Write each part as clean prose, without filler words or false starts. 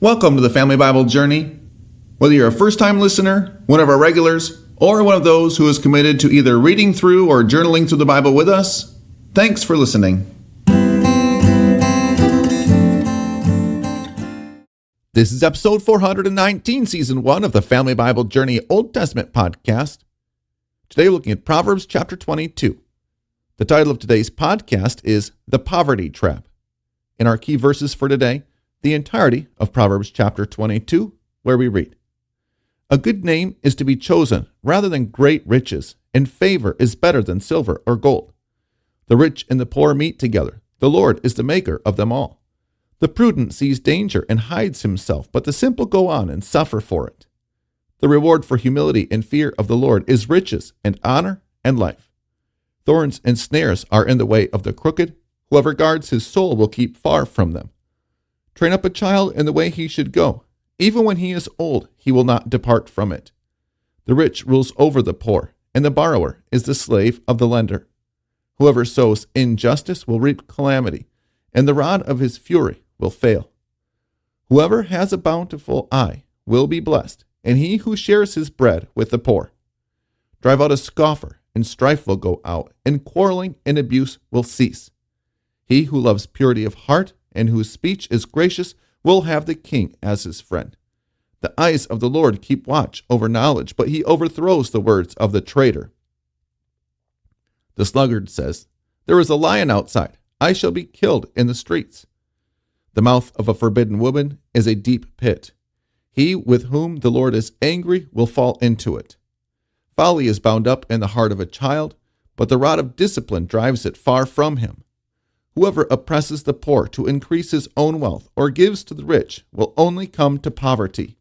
Welcome to the Family Bible Journey. Whether you're a first-time listener, one of our regulars, or one of those who is committed to either reading through or journaling through the Bible with us, thanks for listening. This is episode 419, season 1 of the Family Bible Journey Old Testament podcast. Today we're looking at Proverbs chapter 22. The title of today's podcast is The Poverty Trap. In our key verses for today, the entirety of Proverbs chapter 22, where we read, "A good name is to be chosen rather than great riches, and favor is better than silver or gold. The rich and the poor meet together. The Lord is the maker of them all. The prudent sees danger and hides himself, but the simple go on and suffer for it. The reward for humility and fear of the Lord is riches and honor and life. Thorns and snares are in the way of the crooked. Whoever guards his soul will keep far from them. Train up a child in the way he should go. Even when he is old, he will not depart from it. The rich rules over the poor, and the borrower is the slave of the lender. Whoever sows injustice will reap calamity, and the rod of his fury will fail. Whoever has a bountiful eye will be blessed, and he who shares his bread with the poor. Drive out a scoffer, and strife will go out, and quarreling and abuse will cease. He who loves purity of heart and whose speech is gracious will have the king as his friend. The eyes of the Lord keep watch over knowledge, but he overthrows the words of the traitor. The sluggard says, 'There is a lion outside. I shall be killed in the streets.' The mouth of a forbidden woman is a deep pit. He with whom the Lord is angry will fall into it. Folly is bound up in the heart of a child, but the rod of discipline drives it far from him. Whoever oppresses the poor to increase his own wealth or gives to the rich will only come to poverty.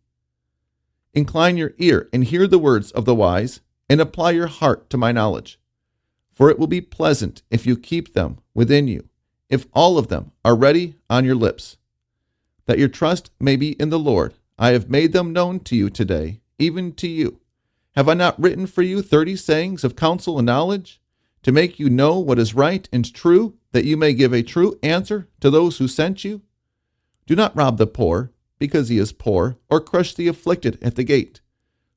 Incline your ear and hear the words of the wise, and apply your heart to my knowledge. For it will be pleasant if you keep them within you, if all of them are ready on your lips. That your trust may be in the Lord, I have made them known to you today, even to you. Have I not written for you 30 sayings of counsel and knowledge, to make you know what is right and true, that you may give a true answer to those who sent you? Do not rob the poor, because he is poor, or crush the afflicted at the gate.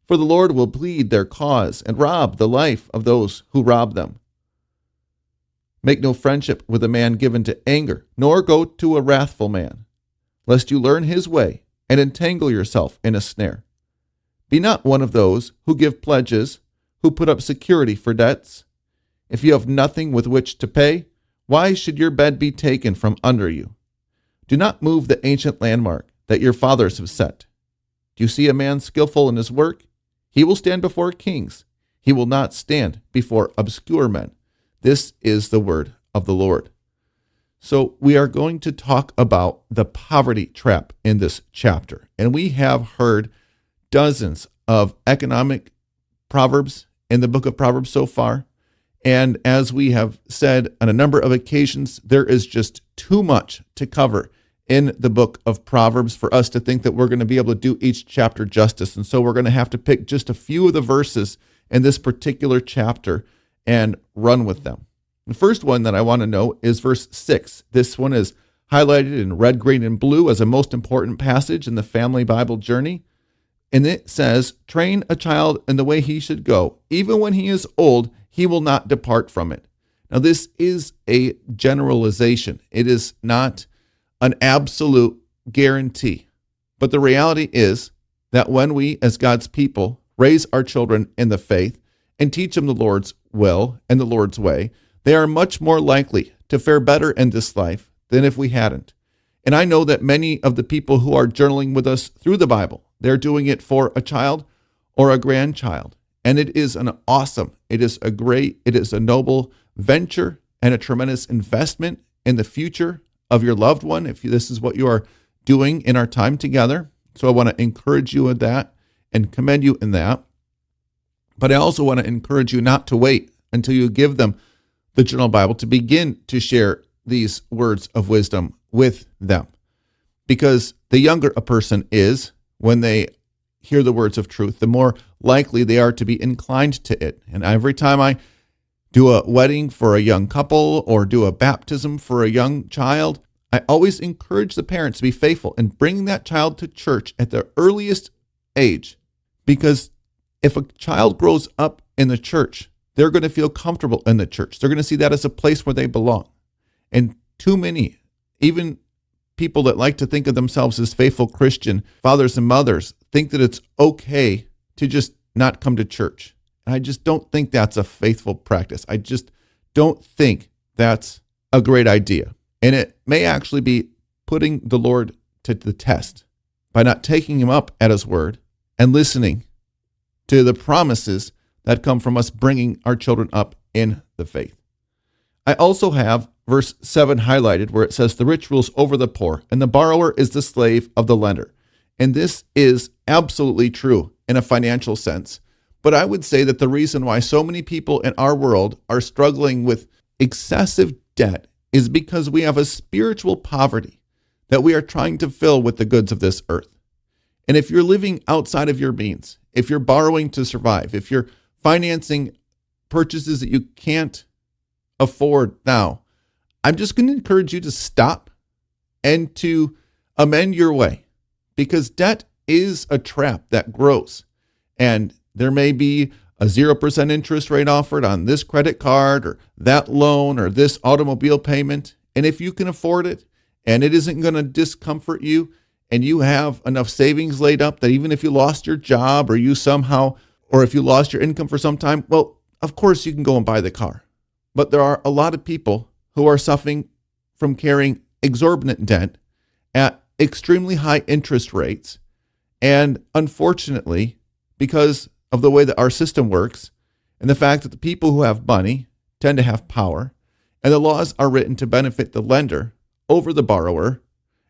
For the Lord will plead their cause and rob the life of those who rob them. Make no friendship with a man given to anger, nor go to a wrathful man, lest you learn his way and entangle yourself in a snare. Be not one of those who give pledges, who put up security for debts. If you have nothing with which to pay, why should your bed be taken from under you? Do not move the ancient landmark that your fathers have set. Do you see a man skillful in his work? He will stand before kings. He will not stand before obscure men. This is the word of the Lord." So we are going to talk about the poverty trap in this chapter. And we have heard dozens of economic proverbs in the book of Proverbs so far. And as we have said on a number of occasions, there is just too much to cover in the book of Proverbs for us to think that we're going to be able to do each chapter justice. And so we're going to have to pick just a few of the verses in this particular chapter and run with them. The first one that I want to know is verse 6. This one is highlighted in red, green, and blue as a most important passage in the Family Bible Journey. And it says, "Train a child in the way he should go. Even when he is old, he will not depart from it." Now, this is a generalization. It is not an absolute guarantee. But the reality is that when we, as God's people, raise our children in the faith and teach them the Lord's will and the Lord's way, they are much more likely to fare better in this life than if we hadn't. And I know that many of the people who are journaling with us through the Bible, they're doing it for a child or a grandchild. And it is an awesome, it is a noble venture and a tremendous investment in the future of your loved one, if this is what you are doing in our time together. So I want to encourage you in that and commend you in that. But I also want to encourage you not to wait until you give them the Journal Bible to begin to share these words of wisdom with them. Because the younger a person is, when they hear the words of truth, the more likely they are to be inclined to it. And every time I do a wedding for a young couple or do a baptism for a young child, I always encourage the parents to be faithful in bringing that child to church at the earliest age, because if a child grows up in the church, they're going to feel comfortable in the church. They're going to see that as a place where they belong. And too many, even people that like to think of themselves as faithful Christian fathers and mothers, think that it's okay to just not come to church. And I just don't think that's a faithful practice. I just don't think that's a great idea. And it may actually be putting the Lord to the test by not taking him up at his word and listening to the promises that come from us bringing our children up in the faith. I also have verse 7 highlighted where it says, the rich rules over the poor, and the borrower is the slave of the lender. And this is absolutely true in a financial sense. But I would say that the reason why so many people in our world are struggling with excessive debt is because we have a spiritual poverty that we are trying to fill with the goods of this earth. And if you're living outside of your means, if you're borrowing to survive, if you're financing purchases that you can't afford now, I'm just going to encourage you to stop and to amend your way, because debt is a trap that grows. And there may be a 0% interest rate offered on this credit card or that loan or this automobile payment. And if you can afford it and it isn't going to discomfort you, and you have enough savings laid up that even if you lost your job or if you lost your income for some time, well, of course you can go and buy the car. But there are a lot of people who are suffering from carrying exorbitant debt at extremely high interest rates. And unfortunately, because of the way that our system works and the fact that the people who have money tend to have power, and the laws are written to benefit the lender over the borrower,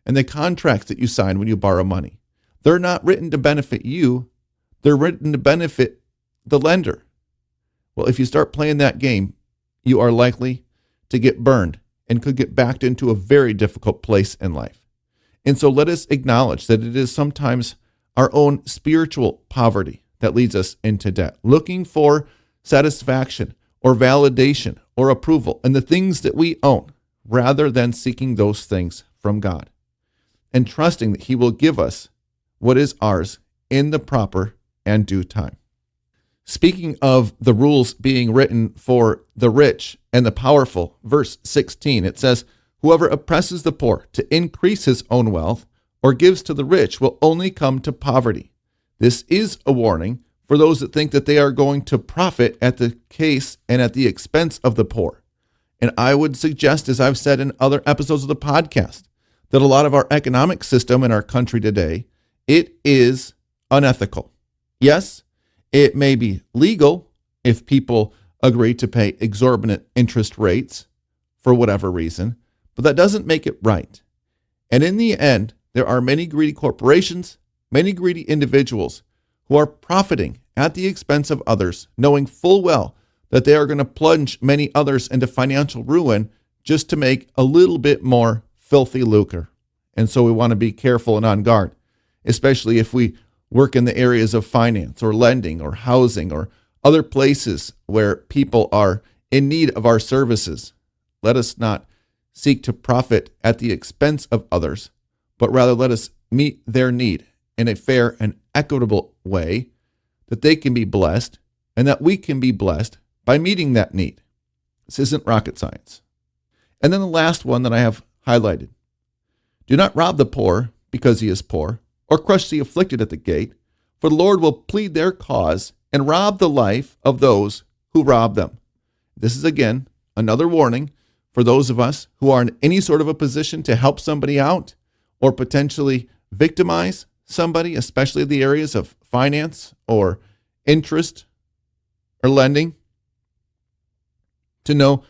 and the contracts that you sign when you borrow money, they're not written to benefit you. They're written to benefit the lender. Well, if you start playing that game, you are likely to get burned and could get backed into a very difficult place in life. And so let us acknowledge that it is sometimes our own spiritual poverty that leads us into debt, looking for satisfaction or validation or approval in the things that we own, rather than seeking those things from God and trusting that he will give us what is ours in the proper and due time. Speaking of the rules being written for the rich and the powerful, verse 16, it says, whoever oppresses the poor to increase his own wealth or gives to the rich will only come to poverty. This is a warning for those that think that they are going to profit at the case and at the expense of the poor. And I would suggest, as I've said in other episodes of the podcast, that a lot of our economic system in our country today, it is unethical. Yes, it may be legal if people agree to pay exorbitant interest rates for whatever reason, but that doesn't make it right. And in the end, there are many greedy corporations, many greedy individuals who are profiting at the expense of others, knowing full well that they are going to plunge many others into financial ruin just to make a little bit more filthy lucre. And so we want to be careful and on guard, especially if we work in the areas of finance or lending or housing or other places where people are in need of our services. Let us not seek to profit at the expense of others, but rather let us meet their need in a fair and equitable way, that they can be blessed and that we can be blessed by meeting that need. This isn't rocket science. And then the last one that I have highlighted. Do not rob the poor because he is poor, or crush the afflicted at the gate, for the Lord will plead their cause and rob the life of those who rob them. This is, again, another warning for those of us who are in any sort of a position to help somebody out or potentially victimize somebody, especially in the areas of finance or interest or lending, to know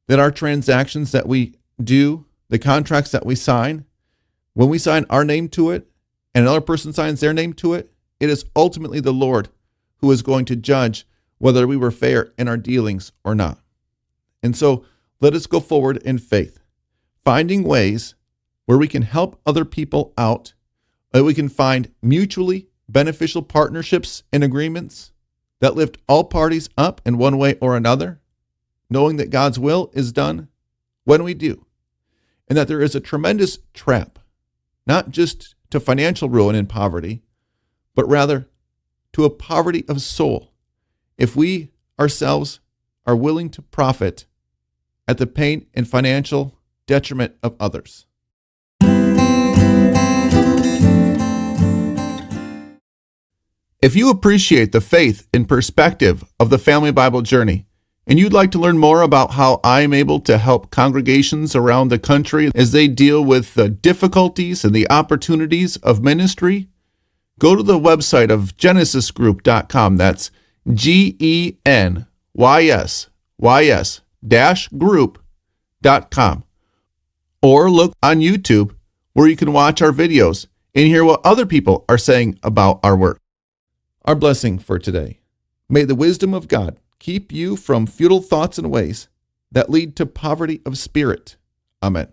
that our transactions that we do, the contracts that we sign, when we sign our name to it and another person signs their name to it, it is ultimately the Lord who is going to judge whether we were fair in our dealings or not. And so let us go forward in faith, finding ways where we can help other people out, that we can find mutually beneficial partnerships and agreements that lift all parties up in one way or another, knowing that God's will is done when we do. and that there is a tremendous trap, not just to financial ruin and poverty, but rather to a poverty of soul, if we ourselves are willing to profit at the pain and financial detriment of others. If you appreciate the faith and perspective of the Family Bible Journey, and you'd like to learn more about how I'm able to help congregations around the country as they deal with the difficulties and the opportunities of ministry, go to the website of genesisgroup.com. That's GENYSYS-group.com. Or look on YouTube, where you can watch our videos and hear what other people are saying about our work. Our blessing for today. May the wisdom of God keep you from futile thoughts and ways that lead to poverty of spirit. Amen.